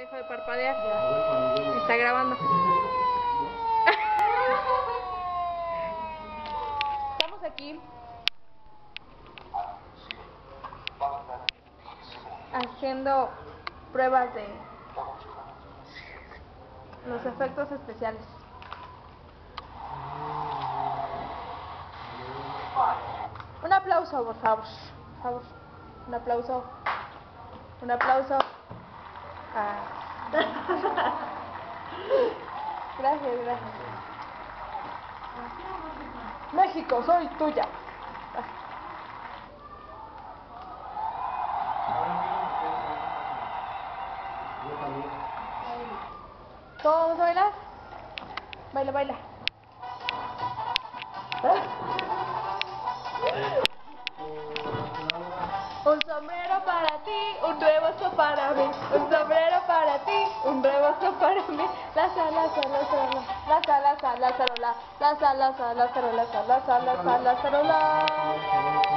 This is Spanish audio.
dejo de parpadear. Está grabando. Estamos aquí haciendo pruebas de los efectos especiales. Un aplauso, por favor. Por favor. Un aplauso. Un aplauso. Gracias, gracias. México, soy tuya. ¿Todos bailan? Baila, baila. Un sombrero para ti, un rebozo para mí. Un sombrero para ti, un rebozo para mí. La sa, la sa, la sa, la sa, la sa, la sa, la sa, la sa, la sa, la sa, la sa, la sa, la sa, la sa, la.